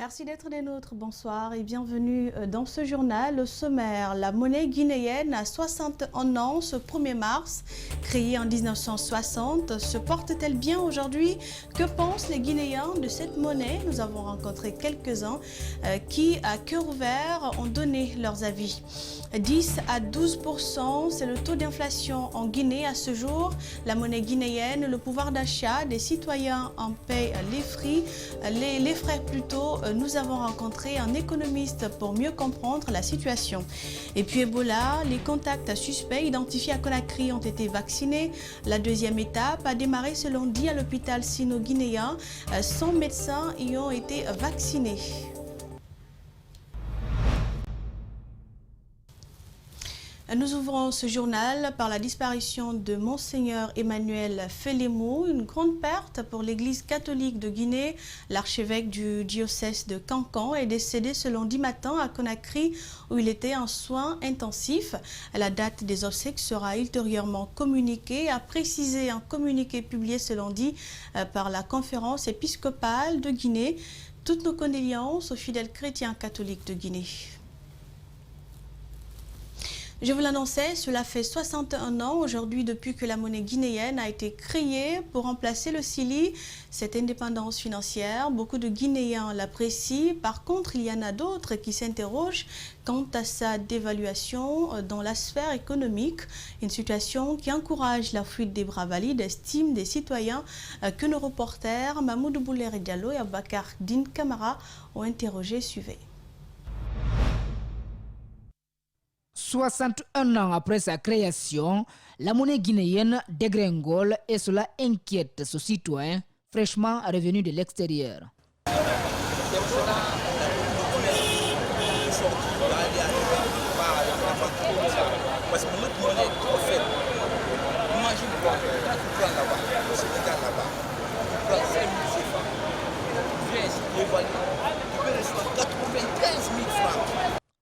Merci d'être des nôtres. Bonsoir et bienvenue dans ce journal. Au sommaire, la monnaie guinéenne a 61 ans ce 1er mars. Créée en 1960, se porte-t-elle bien aujourd'hui? Que pensent les Guinéens de cette monnaie? Nous avons rencontré quelques-uns qui, à cœur ouvert, ont donné leurs avis. 10 à 12%, c'est le taux d'inflation en Guinée à ce jour. La monnaie guinéenne, le pouvoir d'achat des citoyens en paie les frais plutôt. Nous avons rencontré un économiste pour mieux comprendre la situation. Et puis Ebola, les contacts suspects identifiés à Conakry ont été vaccinés. La deuxième étape a démarré ce lundi à l'hôpital sino-guinéen. 100 médecins y ont été vaccinés. Nous ouvrons ce journal par la disparition de Monseigneur Emmanuel Félémou, une grande perte pour l'Église catholique de Guinée. L'archevêque du diocèse de Kankan est décédé ce lundi matin à Conakry où il était en soins intensifs. La date des obsèques sera ultérieurement communiquée, a précisé un communiqué publié ce lundi par la conférence épiscopale de Guinée. Toutes nos condoléances aux fidèles chrétiens catholiques de Guinée. Je vous l'annonçais, cela fait 61 ans aujourd'hui depuis que la monnaie guinéenne a été créée pour remplacer le cili. Cette indépendance financière, beaucoup de Guinéens l'apprécient. Par contre, il y en a d'autres qui s'interrogent quant à sa dévaluation dans la sphère économique. Une situation qui encourage la fuite des bras valides, estime des citoyens que nos reporters Mahmoud Bouler Diallo et Abakar Din Kamara ont interrogé. Suivez. 61 ans après sa création, la monnaie guinéenne dégringole et cela inquiète ce citoyen fraîchement revenu de l'extérieur.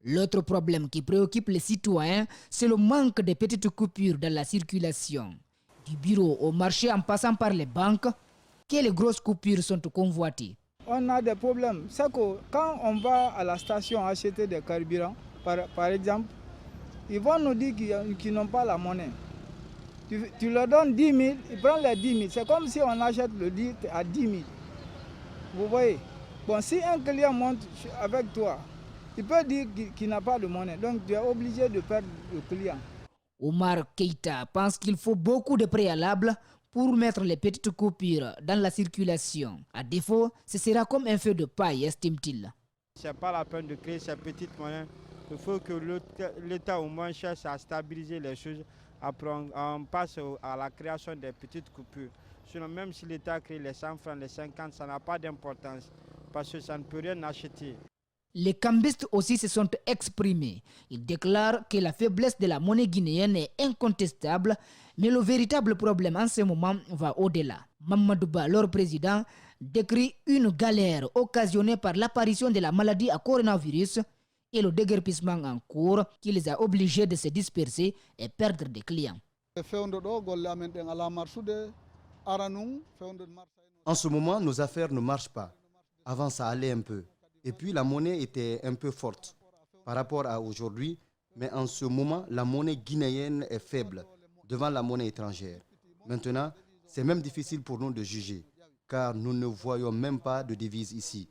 L'autre problème qui préoccupe les citoyens, c'est le manque de petites coupures dans la circulation. Du bureau au marché en passant par les banques, que les grosses coupures sont convoitées. On a des problèmes. C'est que quand on va à la station acheter des carburants, par exemple, ils vont nous dire qu'ils n'ont pas la monnaie. Tu leur donnes 10 000, ils prennent les 10 000. C'est comme si on achète le litre à 10 000. Vous voyez? Bon, si un client monte avec toi, il peut dire qu'il n'a pas de monnaie, donc tu es obligé de perdre le client. Omar Keïta pense qu'il faut beaucoup de préalables pour mettre les petites coupures dans la circulation. À défaut, ce sera comme un feu de paille, estime-t-il. Ce n'est pas la peine de créer ces petites monnaies. Il faut que l'État au moins cherche à stabiliser les choses. Après, on passe à la création des petites coupures. Sinon, même si l'État crée les 100 francs, les 50, ça n'a pas d'importance parce que ça ne peut rien acheter. Les cambistes aussi se sont exprimés. Ils déclarent que la faiblesse de la monnaie guinéenne est incontestable, mais le véritable problème en ce moment va au-delà. Mamadou Ba, leur président, décrit une galère occasionnée par l'apparition de la maladie à coronavirus et le déguerpissement en cours qui les a obligés de se disperser et perdre des clients. En ce moment, nos affaires ne marchent pas. Avant, ça allait un peu. Et puis la monnaie était un peu forte par rapport à aujourd'hui, mais en ce moment, la monnaie guinéenne est faible devant la monnaie étrangère. Maintenant, c'est même difficile pour nous de juger, car nous ne voyons même pas de devise ici.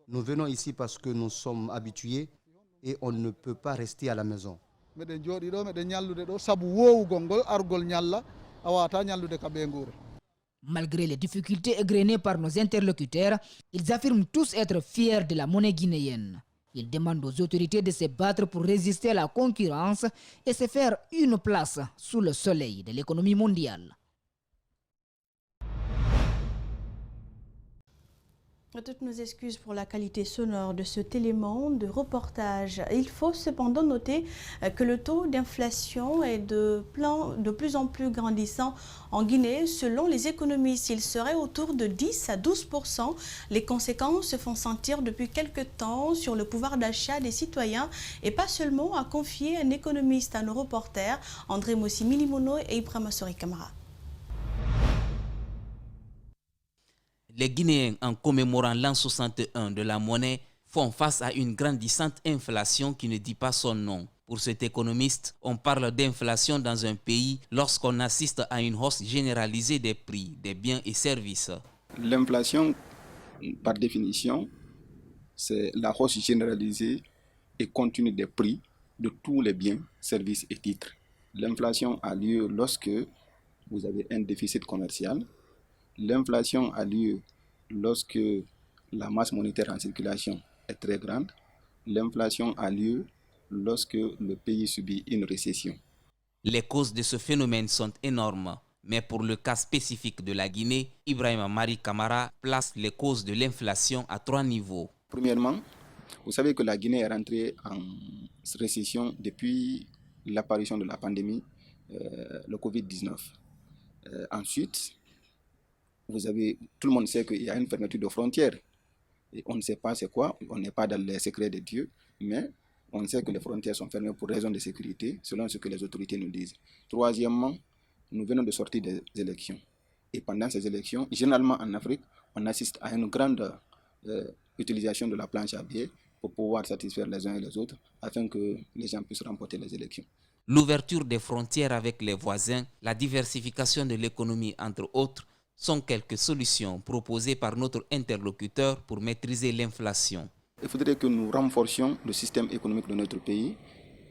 Nous venons ici parce que nous sommes habitués et on ne peut pas rester à la maison. Malgré les difficultés égrenées par nos interlocuteurs, ils affirment tous être fiers de la monnaie guinéenne. Ils demandent aux autorités de se battre pour résister à la concurrence et se faire une place sous le soleil de l'économie mondiale. Toutes nos excuses pour la qualité sonore de cet élément de reportage. Il faut cependant noter que le taux d'inflation est de plus en plus grandissant en Guinée. Selon les économistes, il serait autour de 10 à 12%. Les conséquences se font sentir depuis quelque temps sur le pouvoir d'achat des citoyens et pas seulement, a confié un économiste à nos reporters, André Mossi Milimono et Ibrahima Sori Kamara. Les Guinéens, en commémorant l'an 61 de la monnaie, font face à une grandissante inflation qui ne dit pas son nom. Pour cet économiste, on parle d'inflation dans un pays lorsqu'on assiste à une hausse généralisée des prix des biens et services. L'inflation, par définition, c'est la hausse généralisée et continue des prix de tous les biens, services et titres. L'inflation a lieu lorsque vous avez un déficit commercial. L'inflation a lieu lorsque la masse monétaire en circulation est très grande. L'inflation a lieu lorsque le pays subit une récession. Les causes de ce phénomène sont énormes, mais pour le cas spécifique de la Guinée, Ibrahima Mari Kamara place les causes de l'inflation à 3 niveaux. Premièrement, vous savez que la Guinée est rentrée en récession depuis l'apparition de la pandémie, le Covid-19. Ensuite, tout le monde sait qu'il y a une fermeture de frontières. Et on ne sait pas c'est quoi, on n'est pas dans les secrets de Dieu, mais on sait que les frontières sont fermées pour raison de sécurité, selon ce que les autorités nous disent. Troisièmement, nous venons de sortir des élections. Et pendant ces élections, généralement en Afrique, on assiste à une grande utilisation de la planche à billets pour pouvoir satisfaire les uns et les autres, afin que les gens puissent remporter les élections. L'ouverture des frontières avec les voisins, la diversification de l'économie, entre autres, sont quelques solutions proposées par notre interlocuteur pour maîtriser l'inflation. Il faudrait que nous renforcions le système économique de notre pays,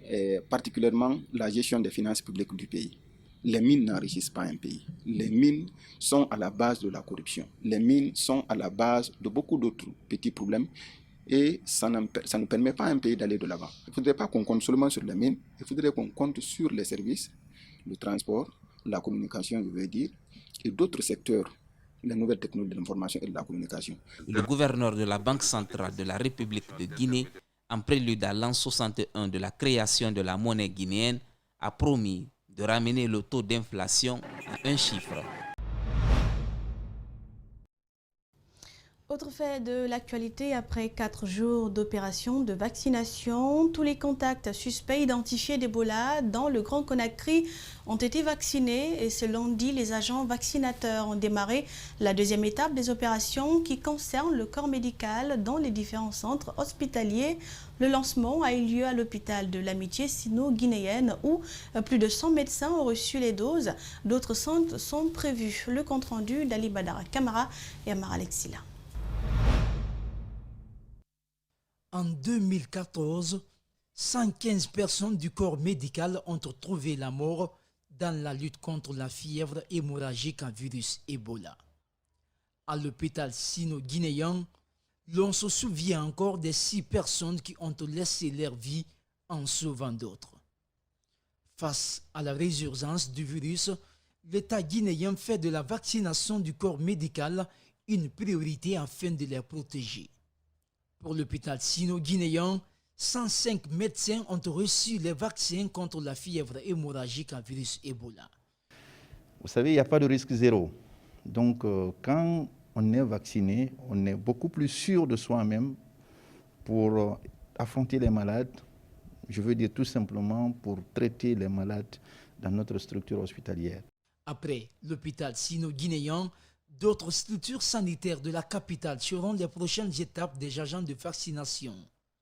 et particulièrement la gestion des finances publiques du pays. Les mines n'enrichissent pas un pays. Les mines sont à la base de la corruption. Les mines sont à la base de beaucoup d'autres petits problèmes et ça ne permet pas à un pays d'aller de l'avant. Il ne faudrait pas qu'on compte seulement sur les mines, il faudrait qu'on compte sur les services, le transport, la communication, je veux dire, et d'autres secteurs, les nouvelles technologies de l'information et de la communication. Le gouverneur de la Banque centrale de la République de Guinée, en prélude à l'an 61 de la création de la monnaie guinéenne, a promis de ramener le taux d'inflation à un chiffre. Autre fait de l'actualité, après 4 jours d'opération de vaccination, tous les contacts suspects identifiés d'Ebola dans le Grand Conakry ont été vaccinés et ce lundi, les agents vaccinateurs ont démarré la deuxième étape des opérations qui concernent le corps médical dans les différents centres hospitaliers. Le lancement a eu lieu à l'hôpital de l'Amitié sino-guinéenne où plus de 100 médecins ont reçu les doses. D'autres centres sont prévus. Le compte-rendu d'Ali Badara Camara et Amara Alexila. En 2014, 115 personnes du corps médical ont trouvé la mort dans la lutte contre la fièvre hémorragique à virus Ebola. À l'hôpital sino-guinéen, l'on se souvient encore des 6 personnes qui ont laissé leur vie en sauvant d'autres. Face à la résurgence du virus, l'État guinéen fait de la vaccination du corps médical une priorité afin de les protéger. Pour l'hôpital sino-guinéen, 105 médecins ont reçu les vaccins contre la fièvre hémorragique à virus Ebola. Vous savez, il n'y a pas de risque zéro. Donc, quand on est vacciné, on est beaucoup plus sûr de soi-même pour affronter les malades. Je veux dire tout simplement pour traiter les malades dans notre structure hospitalière. Après l'hôpital sino-guinéen, d'autres structures sanitaires de la capitale seront les prochaines étapes des agents de vaccination.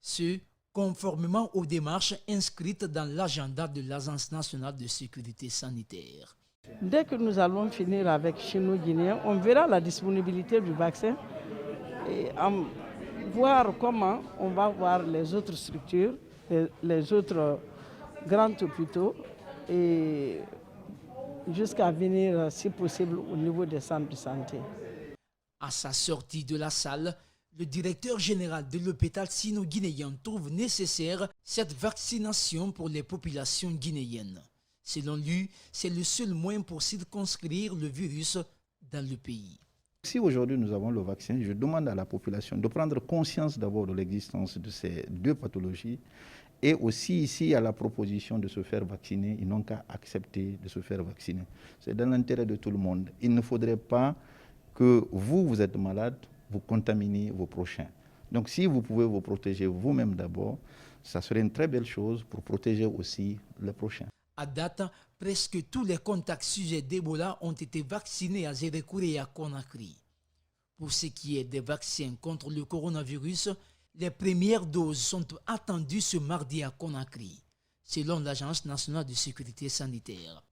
Ce, conformément aux démarches inscrites dans l'agenda de l'Agence nationale de sécurité sanitaire. Dès que nous allons finir avec Chino-Guinéen, on verra la disponibilité du vaccin et voir comment on va voir les autres structures, les autres grands hôpitaux et jusqu'à venir, si possible, au niveau des centres de santé. À sa sortie de la salle, le directeur général de l'hôpital sino-guinéen trouve nécessaire cette vaccination pour les populations guinéennes. Selon lui, c'est le seul moyen pour circonscrire le virus dans le pays. Si aujourd'hui nous avons le vaccin, je demande à la population de prendre conscience d'abord de l'existence de ces 2 pathologies. Et aussi ici, il y a la proposition de se faire vacciner. Ils n'ont qu'à accepter de se faire vacciner. C'est dans l'intérêt de tout le monde. Il ne faudrait pas que vous êtes malade, vous contaminez vos prochains. Donc si vous pouvez vous protéger vous-même d'abord, ça serait une très belle chose pour protéger aussi les prochains. À date, presque tous les contacts sujets d'Ebola ont été vaccinés à Zérékouré et à Conakry. Pour ce qui est des vaccins contre le coronavirus, Les premières doses sont attendues ce mardi à Conakry, selon l'Agence nationale de sécurité sanitaire.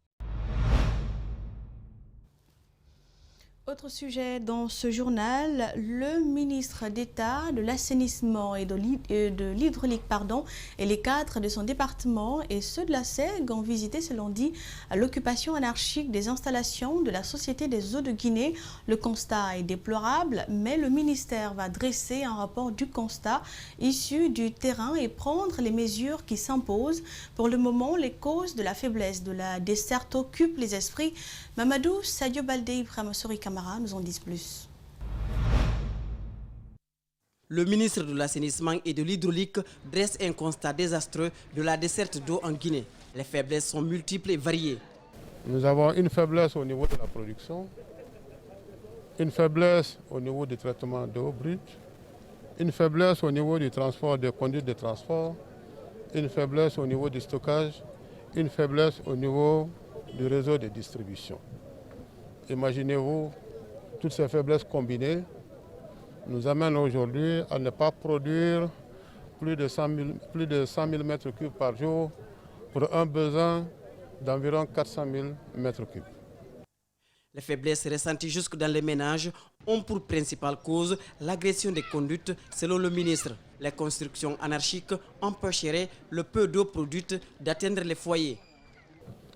Autre sujet dans ce journal, le ministre d'État de l'assainissement et de l'hydraulique et les cadres de son département et ceux de la SEG ont visité ce lundi l'occupation anarchique des installations de la Société des eaux de Guinée. Le constat est déplorable, mais le ministère va dresser un rapport du constat issu du terrain et prendre les mesures qui s'imposent. Pour le moment, les causes de la faiblesse de la desserte occupent les esprits. Mamadou Sadio Baldé, Ibrahim Souri Camara nous en disent plus. Le ministre de l'Assainissement et de l'Hydraulique dresse un constat désastreux de la desserte d'eau en Guinée. Les faiblesses sont multiples et variées. Nous avons une faiblesse au niveau de la production, une faiblesse au niveau du traitement d'eau brute, une faiblesse au niveau du transport, des conduites de transport, une faiblesse au niveau du stockage, une faiblesse au niveau du réseau de distribution. Imaginez-vous, toutes ces faiblesses combinées nous amènent aujourd'hui à ne pas produire plus de 100 000 mètres cubes par jour pour un besoin d'environ 400 000 mètres cubes. Les faiblesses ressenties jusque dans les ménages ont pour principale cause l'agression des conduites, selon le ministre. Les constructions anarchiques empêcheraient le peu d'eau produite d'atteindre les foyers.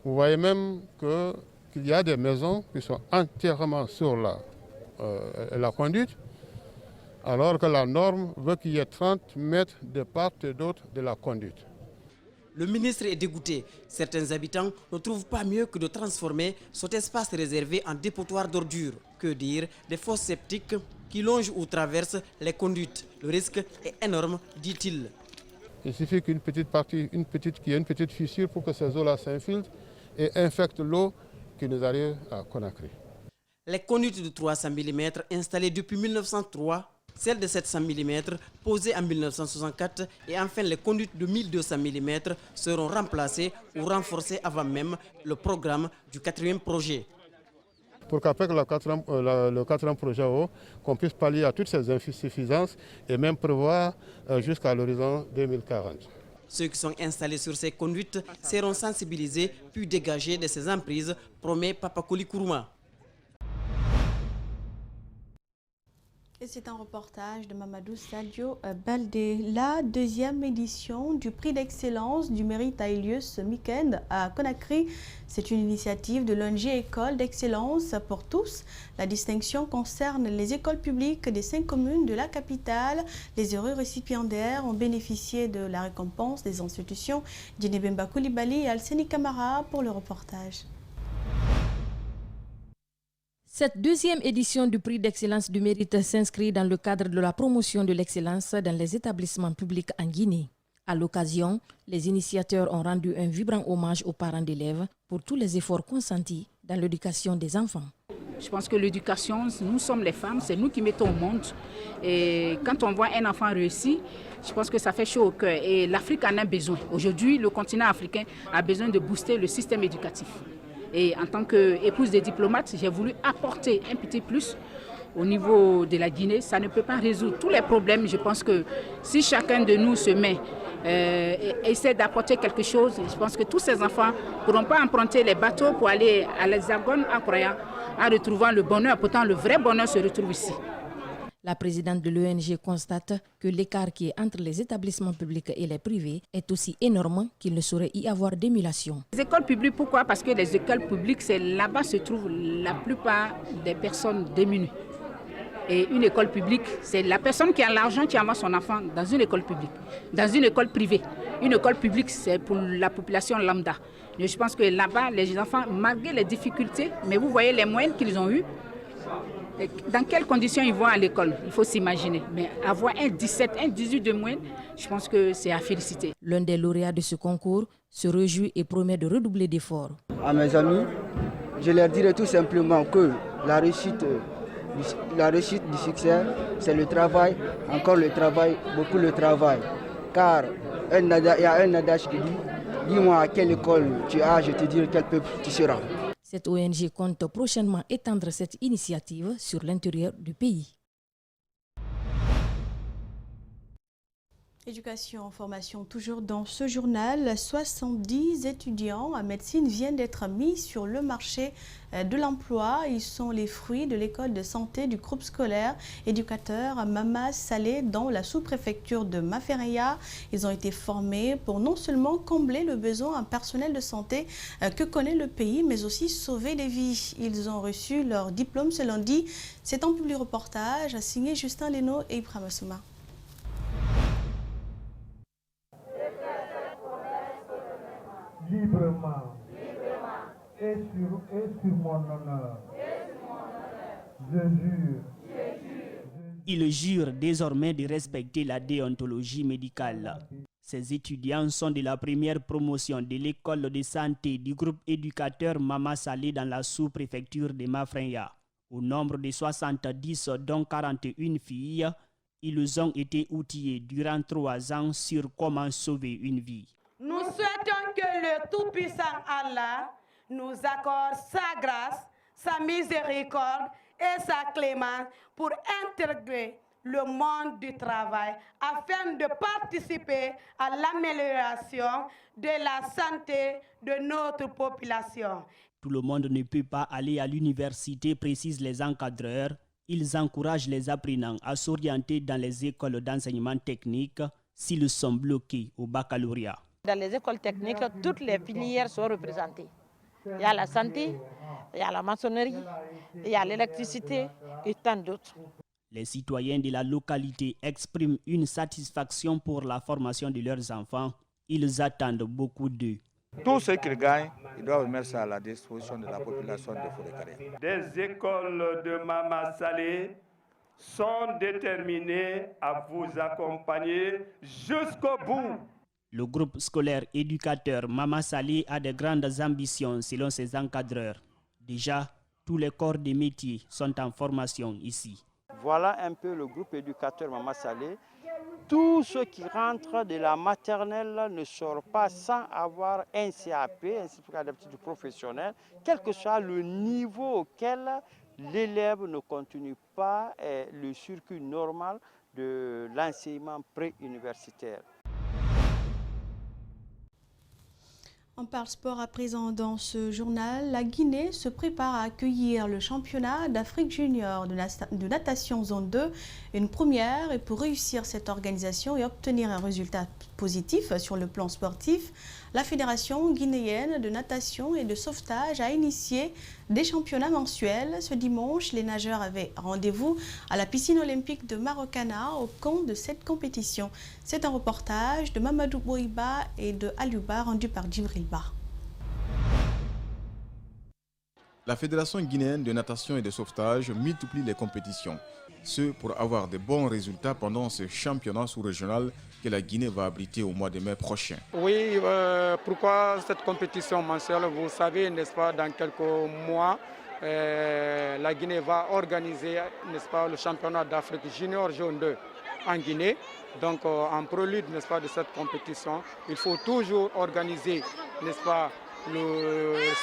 Vous voyez même qu'il y a des maisons qui sont entièrement sur la conduite, alors que la norme veut qu'il y ait 30 mètres de part et d'autre de la conduite. Le ministre est dégoûté. Certains habitants ne trouvent pas mieux que de transformer cet espace réservé en dépotoir d'ordures. Que dire des fosses septiques qui longent ou traversent les conduites. Le risque est énorme, dit-il. Il suffit qu'il y ait une petite fissure pour que ces eaux-là s'infiltrent et infectent l'eau qui nous arrive à Conakry. Les conduites de 300 mm installées depuis 1903, celles de 700 mm posées en 1964 et enfin les conduites de 1200 mm seront remplacées ou renforcées avant même le programme du 4e projet. Pour qu'après le 4e projet eau, qu'on puisse pallier à toutes ces insuffisances et même prévoir jusqu'à l'horizon 2040. Ceux qui sont installés sur ces conduites seront sensibilisés puis dégagés de ces emprises, promet Papakoli Kourouma. Et c'est un reportage de Mamadou Sadio Baldé. La 2e édition du prix d'excellence du mérite a eu lieu ce week-end à Conakry. C'est une initiative de l'ONG École d'excellence pour tous. La distinction concerne les écoles publiques des 5 communes de la capitale. Les heureux récipiendaires ont bénéficié de la récompense des institutions. Djenebemba Koulibaly et Alseni Kamara pour le reportage. Cette 2e édition du prix d'excellence du mérite s'inscrit dans le cadre de la promotion de l'excellence dans les établissements publics en Guinée. À l'occasion, les initiateurs ont rendu un vibrant hommage aux parents d'élèves pour tous les efforts consentis dans l'éducation des enfants. Je pense que l'éducation, nous sommes les femmes, c'est nous qui mettons au monde. Et quand on voit un enfant réussir, je pense que ça fait chaud au cœur. Et l'Afrique en a besoin. Aujourd'hui, le continent africain a besoin de booster le système éducatif. Et en tant qu'épouse de diplomate, j'ai voulu apporter un petit plus au niveau de la Guinée. Ça ne peut pas résoudre tous les problèmes. Je pense que si chacun de nous se met et essaie d'apporter quelque chose, je pense que tous ces enfants ne pourront pas emprunter les bateaux pour aller à l'Hexagone en croyant, en retrouvant le bonheur. Pourtant, le vrai bonheur se retrouve ici. La présidente de l'ONG constate que l'écart qui est entre les établissements publics et les privés est aussi énorme qu'il ne saurait y avoir d'émulation. Les écoles publiques, pourquoi? Parce que les écoles publiques, c'est là-bas se trouvent la plupart des personnes démunies. Et une école publique, c'est la personne qui a l'argent qui envoie son enfant dans une école publique, dans une école privée. Une école publique, c'est pour la population lambda. Mais je pense que là-bas, les enfants, malgré les difficultés, mais vous voyez les moyens qu'ils ont eus, dans quelles conditions ils vont à l'école, il faut s'imaginer. Mais avoir un 17, un 18 de moyenne, je pense que c'est à féliciter. L'un des lauréats de ce concours se réjouit et promet de redoubler d'efforts. À mes amis, je leur dirais tout simplement que la réussite du succès, c'est le travail, encore le travail, beaucoup le travail. Car il y a un adage qui dit, dis-moi à quelle école tu as, je te dirai quel peuple tu seras. Cette ONG compte prochainement étendre cette initiative sur l'intérieur du pays. Éducation, formation, toujours dans ce journal, 70 étudiants en médecine viennent d'être mis sur le marché de l'emploi. Ils sont les fruits de l'école de santé du groupe scolaire éducateur Mama Salé dans la sous-préfecture de Mafereya. Ils ont été formés pour non seulement combler le besoin en personnel de santé que connaît le pays, mais aussi sauver des vies. Ils ont reçu leur diplôme ce lundi. C'est un public reportage signé Justin Leno et Ibrahima Souma. Librement et sur mon honneur. Je jure. Ils jurent désormais de respecter la déontologie médicale. Ces étudiants sont de la première promotion de l'école de santé du groupe éducateur Mama Salé dans la sous-préfecture de Mafrenya. Au nombre de 70, dont 41 filles, ils ont été outillés durant 3 ans sur comment sauver une vie. Nous souhaitons que le Tout-Puissant Allah nous accorde sa grâce, sa miséricorde et sa clémence pour intégrer le monde du travail afin de participer à l'amélioration de la santé de notre population. Tout le monde ne peut pas aller à l'université, précisent les encadreurs. Ils encouragent les apprenants à s'orienter dans les écoles d'enseignement technique s'ils sont bloqués au baccalauréat. Dans les écoles techniques, toutes les filières sont représentées. Il y a la santé, il y a la maçonnerie, il y a l'électricité et tant d'autres. Les citoyens de la localité expriment une satisfaction pour la formation de leurs enfants. Ils attendent beaucoup d'eux. Tout ce qu'ils gagnent, ils doivent mettre ça à la disposition de la population de Forêt-Carrée. Des écoles de Mama Salé sont déterminées à vous accompagner jusqu'au bout. Le groupe scolaire éducateur Mama Salé a de grandes ambitions selon ses encadreurs. Déjà, tous les corps des métiers sont en formation ici. Voilà un peu le groupe éducateur Mama Salé. Tous ceux qui rentrent de la maternelle ne sortent pas sans avoir un CAP, un certificat d'aptitude professionnelle, quel que soit le niveau auquel l'élève ne continue pas le circuit normal de l'enseignement pré-universitaire. On parle sport à présent dans ce journal. La Guinée se prépare à accueillir le championnat d'Afrique junior de natation zone 2, une première. Et pour réussir cette organisation et obtenir un résultat positif sur le plan sportif, la Fédération guinéenne de natation et de sauvetage a initié des championnats mensuels. Ce dimanche, les nageurs avaient rendez-vous à la piscine olympique de Marokana au camp de cette compétition. C'est un reportage de Mamadou Boiba et de Aliouba rendu par Djibril Ba. La Fédération guinéenne de natation et de sauvetage multiplie les compétitions. Ce pour avoir de bons résultats pendant ce championnat sous-régional que la Guinée va abriter au mois de mai prochain. Oui, pourquoi cette compétition mensuelle? Vous savez, n'est-ce pas, dans quelques mois, la Guinée va organiser, n'est-ce pas, le championnat d'Afrique junior zone 2 en Guinée. Donc, en prélude, n'est-ce pas, de cette compétition, il faut toujours organiser, n'est-ce pas,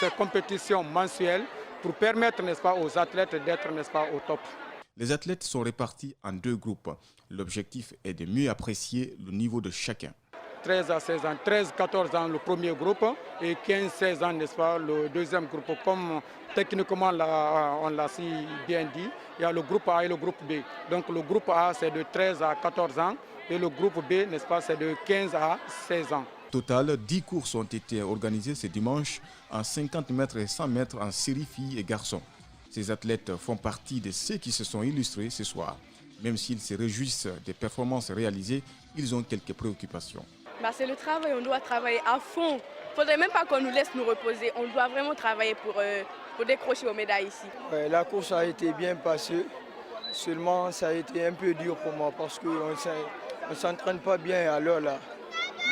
ces compétitions mensuelles pour permettre, n'est-ce pas, aux athlètes d'être, n'est-ce pas, au top. Les athlètes sont répartis en 2 groupes. L'objectif est de mieux apprécier le niveau de chacun. 13 à 16 ans, 13-14 ans le premier groupe et 15-16 ans, n'est-ce pas, le deuxième groupe. Comme techniquement on l'a si bien dit, il y a le groupe A et le groupe B. Donc le groupe A c'est de 13 à 14 ans et le groupe B, n'est-ce pas, c'est de 15 à 16 ans. Au total, 10 courses ont été organisées ce dimanche en 50 mètres et 100 mètres en série filles et garçons. Ces athlètes font partie de ceux qui se sont illustrés ce soir. Même s'ils se réjouissent des performances réalisées, ils ont quelques préoccupations. C'est le travail, on doit travailler à fond. Il ne faudrait même pas qu'on nous laisse nous reposer. On doit vraiment travailler pour décrocher aux médailles ici. La course a été bien passée. Seulement, ça a été un peu dur pour moi parce qu'on ne s'entraîne pas bien à l'heure là.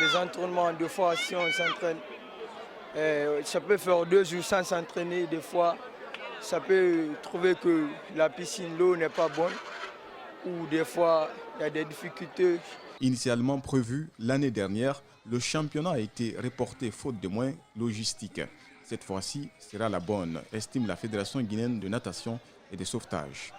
Les entraînements, des fois, si on s'entraîne, ça peut faire 2 jours sans s'entraîner. Des fois, ça peut trouver que la piscine, l'eau n'est pas bonne. Ou des fois, il y a des difficultés. Initialement prévu l'année dernière, le championnat a été reporté faute de moyens logistiques. Cette fois-ci sera la bonne, estime la Fédération guinéenne de natation et de sauvetage.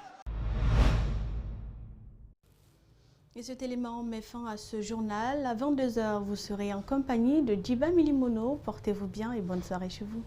Et cet élément met fin à ce journal. À 22h, vous serez en compagnie de Djiba Milimono. Portez-vous bien et bonne soirée chez vous.